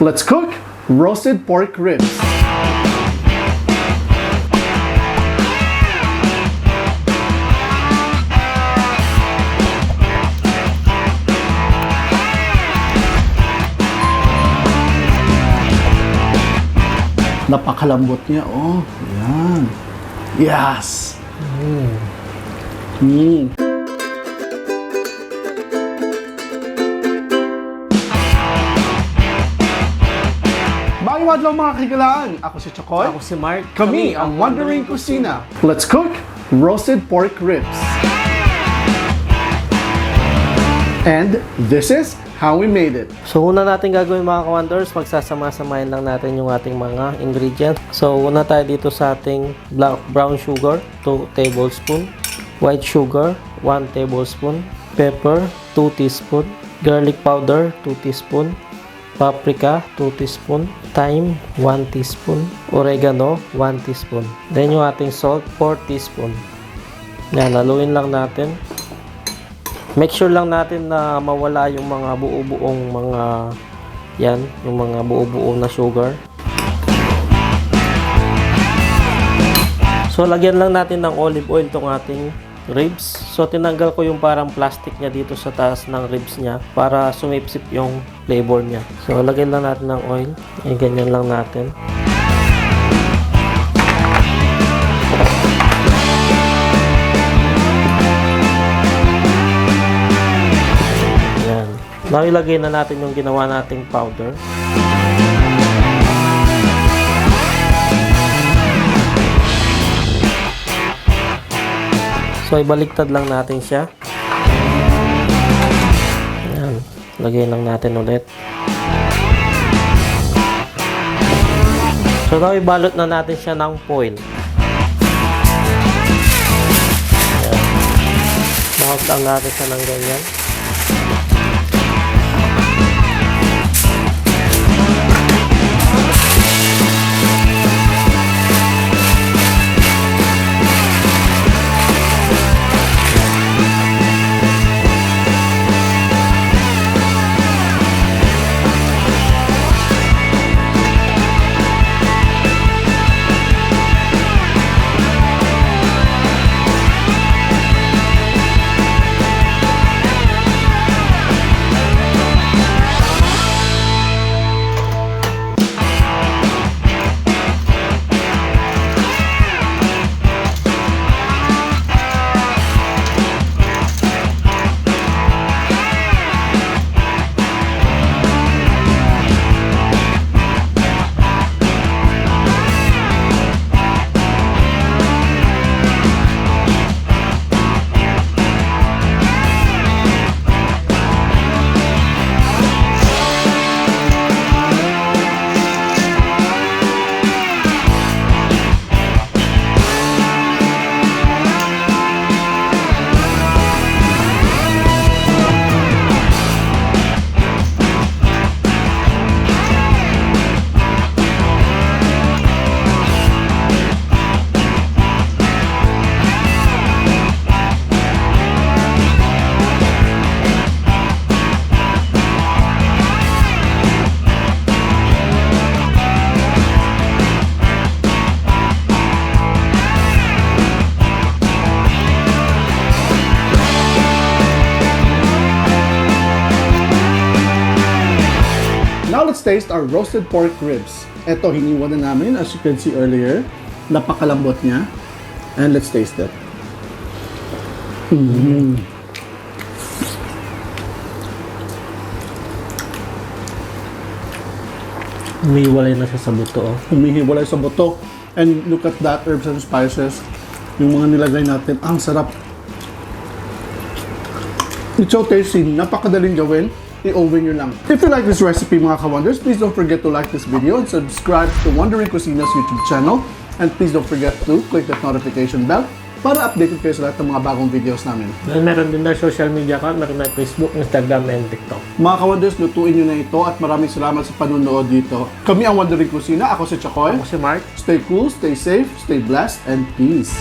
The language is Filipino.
Let's cook roasted pork ribs. Napakalambot niya. Oh, yan. Yes. Bagong adlaw mga kahigalaan. Ako si Chokoy. Ako si Mark. Kami ang Wandering Kusina. Let's cook roasted pork ribs. And this is how we made it. So una natin gagawin mga ka-wonders, magsasama-samahin lang natin yung ating mga ingredients. So una tayo dito sa ating brown sugar, 2 tablespoon, white sugar, 1 tablespoon, pepper, 2 teaspoon, garlic powder, 2 teaspoon, paprika, 2 teaspoon, thyme, 1 teaspoon, oregano, 1 teaspoon. Then yung ating salt, 4 teaspoon. Yan, haluin lang natin. Make sure lang natin na mawala yung mga buo-buong mga yan, yung mga buo-buo na sugar. So lagyan lang natin ng olive oil tong ating ribs. So tinanggal ko yung parang plastic niya dito sa taas ng ribs niya para sumipsip yung flavor niya. So lagyan lang natin ng oil. Ay ganyan lang natin. Now, ilagay na natin yung ginawa nating powder. So, ibaliktad lang natin siya. Ayan. Lagay lang natin ulit. So, now, ibalot na natin siya ng foil. Ayan. Bakot lang natin siya ng ganyan. Now let's taste our roasted pork ribs. Ito, hiniwa na namin as you can see earlier. Napakalambot niya. And let's taste it. Umihiwalay na siya sa buto. Oh. Humihiwalay sa buto. And look at that, herbs and spices. Yung mga nilagay natin, ang sarap. It's so tasty. Napakadaling gawin. I-oven nyo lang. If you like this recipe mga ka-wonders, please don't forget to like this video and subscribe to Wandering Kusina's YouTube channel. And please don't forget to click that notification bell para updated kayo sa lahat ng mga bagong videos namin. Then meron din na social media account, meron na Facebook, Instagram, and TikTok. Mga ka-wonders, lutuin nyo na ito at maraming salamat sa panunood dito. Kami ang Wandering Kusina. Ako si Chokoy. Ako si Mark. Stay cool, stay safe, stay blessed, and peace.